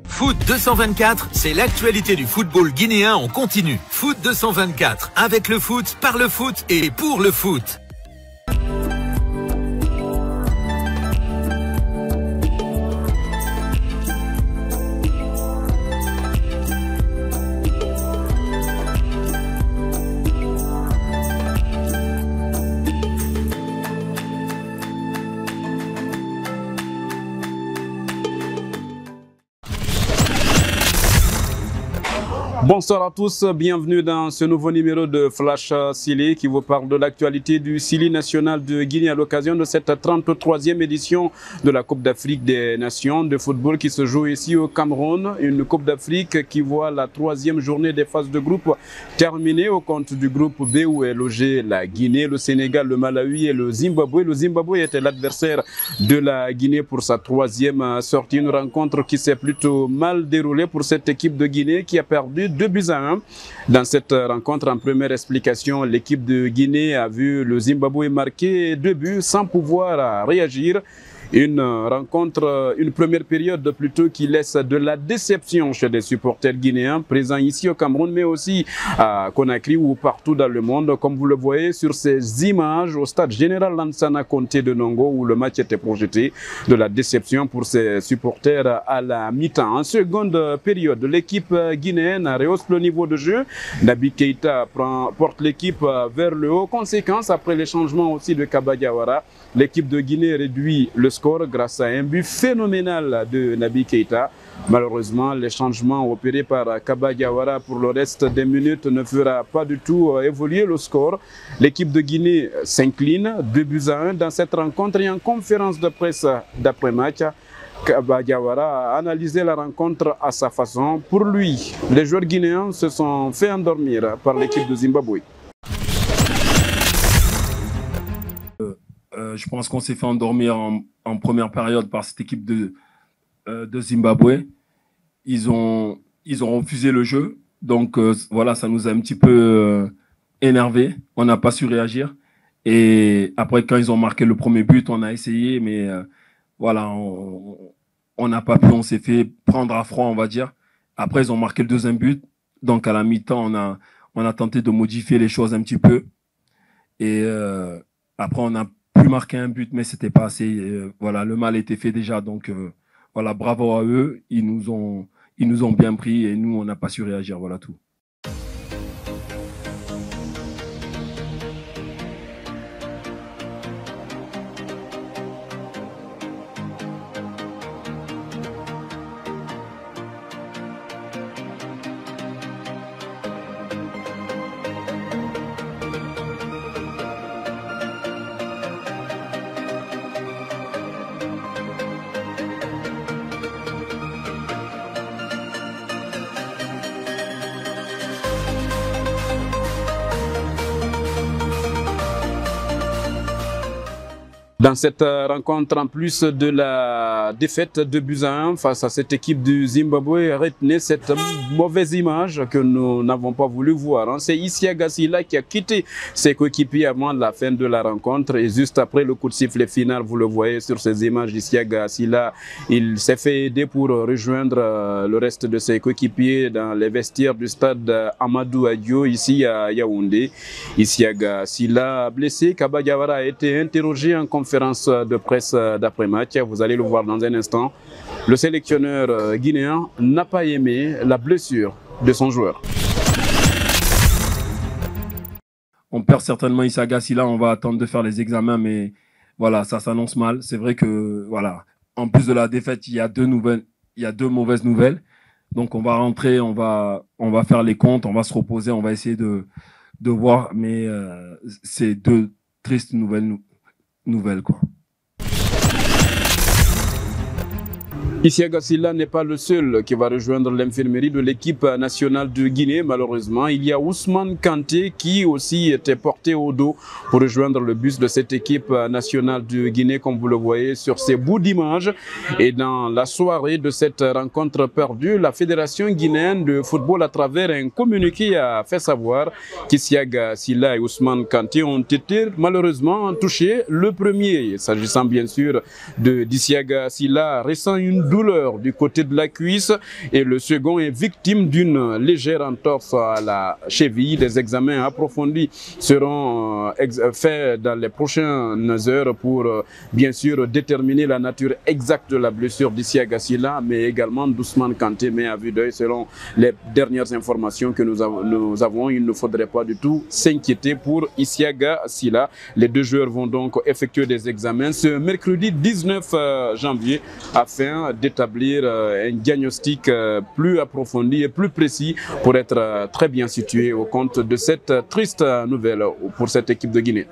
Foot 224, c'est l'actualité du football guinéen en continu. Foot 224, avec le foot, par le foot et pour le foot. Bonsoir à tous, bienvenue dans ce nouveau numéro de Flash Sili qui vous parle de l'actualité du Sili national de Guinée à l'occasion de cette 33e édition de la Coupe d'Afrique des Nations de football qui se joue ici au Cameroun. Une Coupe d'Afrique qui voit la 3e journée des phases de groupe terminée au compte du groupe B où est logé la Guinée, le Sénégal, le Malawi et le Zimbabwe. Le Zimbabwe était l'adversaire de la Guinée pour sa 3e sortie. Une rencontre qui s'est plutôt mal déroulée pour cette équipe de Guinée qui a perdu 2-1. Dans cette rencontre, en première explication, l'équipe de Guinée a vu le Zimbabwe marquer 2 buts sans pouvoir réagir. Une rencontre, une première période plutôt qui laisse de la déception chez les supporters guinéens présents ici au Cameroun, mais aussi à Conakry ou partout dans le monde, comme vous le voyez sur ces images au stade général Lansana Conté de Nongo où le match était projeté. De la déception pour ces supporters à la mi-temps. En seconde période, l'équipe guinéenne rehausse le niveau de jeu. Naby Keita porte l'équipe vers le haut. Conséquence, après les changements aussi de Kaba Diawara, l'équipe de Guinée réduit le score grâce à un but phénoménal de Naby Keita. Malheureusement, les changements opérés par Kaba Diawara pour le reste des minutes ne fera pas du tout évoluer le score. L'équipe de Guinée s'incline 2-1 dans cette rencontre et en conférence de presse d'après-match. Kaba Diawara a analysé la rencontre à sa façon. Pour lui, les joueurs guinéens se sont fait endormir par l'équipe de Zimbabwe. Je pense qu'on s'est fait endormir en première période par cette équipe de Zimbabwe. Ils ont refusé le jeu. Donc voilà, ça nous a un petit peu énervé. On n'a pas su réagir. Et après, quand ils ont marqué le premier but, on a essayé, mais voilà, on n'a pas pu. On s'est fait prendre à froid, on va dire. Après, ils ont marqué le deuxième but. Donc à la mi-temps, on a tenté de modifier les choses un petit peu. Et après, on a pu marquer un but, mais c'était pas assez. Voilà, le mal était fait déjà. Donc voilà, bravo à eux. Ils nous ont bien pris et nous, on n'a pas su réagir. Voilà tout. Dans cette rencontre, en plus de la défaite de 2-1 face à cette équipe du Zimbabwe, retenez cette mauvaise image que nous n'avons pas voulu voir. C'est Isiaga Sila qui a quitté ses coéquipiers avant la fin de la rencontre et juste après le coup de sifflet final, vous le voyez sur ces images, Isiaga Sila, il s'est fait aider pour rejoindre le reste de ses coéquipiers dans les vestiaires du stade Amadou Adio ici à Yaoundé. Isiaga Sila blessé, Kaba Diawara a été interrogé en conférence de presse d'après-match. Vous allez le voir dans un instant. Le sélectionneur guinéen n'a pas aimé la blessure de son joueur. On perd certainement Isiaga Sila, on va attendre de faire les examens, mais voilà, ça s'annonce mal. C'est vrai que, voilà, en plus de la défaite, il y a deux mauvaises nouvelles. Donc on va rentrer, on va faire les comptes, on va se reposer, on va essayer de voir, mais c'est deux tristes nouvelles quoi. Isiaga Sila n'est pas le seul qui va rejoindre l'infirmerie de l'équipe nationale de Guinée. Malheureusement, il y a Ousmane Kanté qui aussi était porté au dos pour rejoindre le bus de cette équipe nationale de Guinée, comme vous le voyez sur ces bouts d'images. Et dans la soirée de cette rencontre perdue, la Fédération guinéenne de football, à travers un communiqué, a fait savoir qu'Isiaga Sila et Ousmane Kanté ont été malheureusement touchés. Le premier, s'agissant bien sûr d'Isiaga Sila, ressent une douleur du côté de la cuisse et le second est victime d'une légère entorse à la cheville. Des examens approfondis seront faits dans les prochaines heures pour bien sûr déterminer la nature exacte de la blessure d'Isiaga Sylla, mais également d'Ousmane Kanté. Mais à vue d'œil, selon les dernières informations que nous avons, il ne faudrait pas du tout s'inquiéter pour Isiaga Sylla. Les deux joueurs vont donc effectuer des examens ce mercredi 19 janvier afin d'établir un diagnostic plus approfondi et plus précis pour être très bien situé au compte de cette triste nouvelle pour cette équipe de Guinée.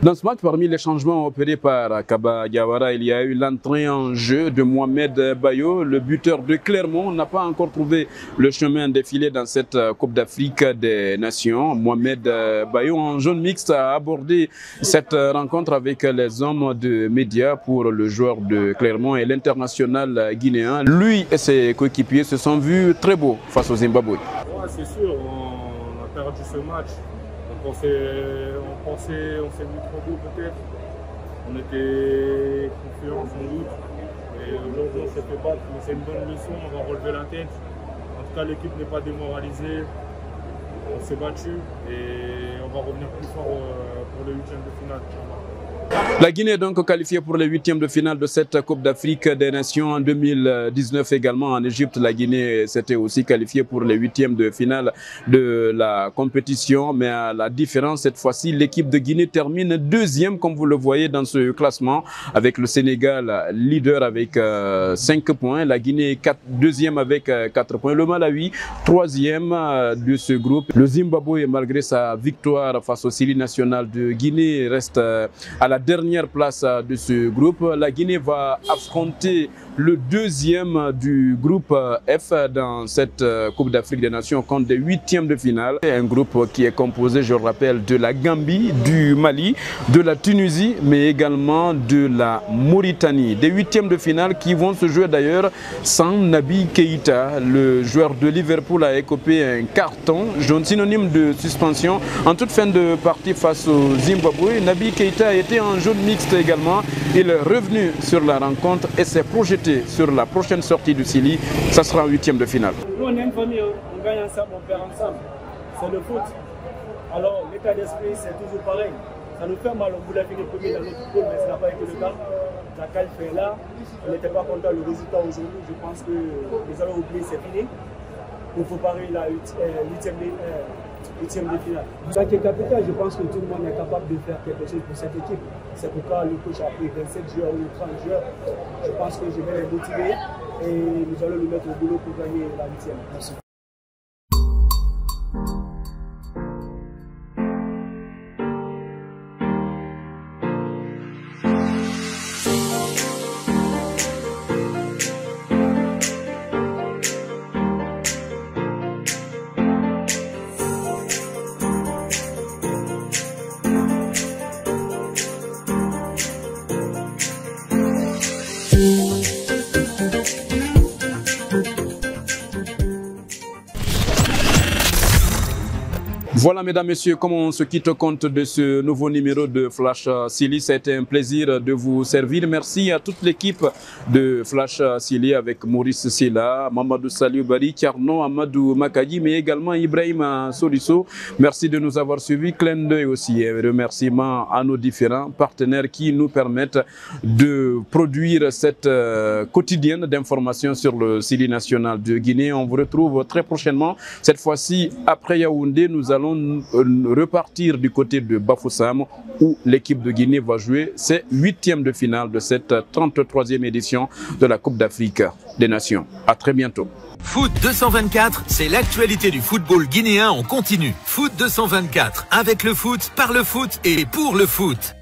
Dans ce match, parmi les changements opérés par Kaba Diawara, il y a eu l'entrée en jeu de Mohamed Bayo. Le buteur de Clermont n'a pas encore trouvé le chemin défilé dans cette Coupe d'Afrique des Nations. Mohamed Bayo, en jaune mixte, a abordé cette rencontre avec les hommes de médias pour le joueur de Clermont et l'international guinéen. Lui et ses coéquipiers se sont vus très beaux face au Zimbabwe. Ouais, c'est sûr, on a perdu ce match. On s'est mis trop beau peut-être. On était confiants sans doute. Et aujourd'hui on s'est fait battre, mais c'est une bonne leçon, on va relever la tête. En tout cas l'équipe n'est pas démoralisée. On s'est battu et on va revenir plus fort pour le 8e de finale. La Guinée est donc qualifiée pour les 8e de finale de cette Coupe d'Afrique des Nations en 2019 également. En Égypte, la Guinée s'était aussi qualifiée pour les 8e de finale de la compétition. Mais à la différence, cette fois-ci, l'équipe de Guinée termine 2e, comme vous le voyez dans ce classement, avec le Sénégal leader avec 5 points. La Guinée 2e avec 4 points. Le Malawi 3e de ce groupe. Le Zimbabwe, malgré sa victoire face au Syli national de Guinée, reste à la dernière place de ce groupe. La Guinée va affronter le 2e du groupe F dans cette Coupe d'Afrique des Nations contre des 8e de finale. Un groupe qui est composé, je le rappelle, de la Gambie, du Mali, de la Tunisie, mais également de la Mauritanie. Des 8e de finale qui vont se jouer d'ailleurs sans Naby Keïta. Le joueur de Liverpool a écopé un carton jaune, synonyme de suspension en toute fin de partie face au Zimbabwe. Naby Keïta a été en jaune mixte également. Il est revenu sur la rencontre et s'est projeté sur la prochaine sortie du Syli. Ça sera en 8e de finale. Nous on est une famille, on gagne ensemble, on perd ensemble. C'est le foot. Alors l'état d'esprit c'est toujours pareil. Ça nous fait mal, on voulait finir premier dans notre poule, mais ça n'a pas été le cas. La qualif est là, on n'était pas content du résultat aujourd'hui. Je pense que les avons oublié, c'est fini. Pour préparer la 8e de finale. Ça qui est capital, je pense que tout le monde est capable de faire quelque chose pour cette équipe. C'est pourquoi le coach a pris 27 joueurs ou 30 joueurs. Je pense que je vais les motiver et nous allons nous mettre au boulot pour gagner la 8e. Merci. Voilà, mesdames, messieurs, comme on se quitte compte de ce nouveau numéro de Flash Syli. C'était un plaisir de vous servir. Merci à toute l'équipe de Flash Syli avec Maurice Sylla, Mamadou Saliou Bari, Tierno Amadou Makadi, mais également Ibrahim Solisso. Merci de nous avoir suivis. Clin d'œil aussi et remerciements à nos différents partenaires qui nous permettent de produire cette quotidienne d'informations sur le Syli national de Guinée. On vous retrouve très prochainement. Cette fois-ci, après Yaoundé, nous allons repartir du côté de Bafoussam où l'équipe de Guinée va jouer ses 8e de finale de cette 33e édition de la Coupe d'Afrique des Nations. À très bientôt. Foot 224, c'est l'actualité du football guinéen en continu. Foot 224, avec le foot, par le foot et pour le foot.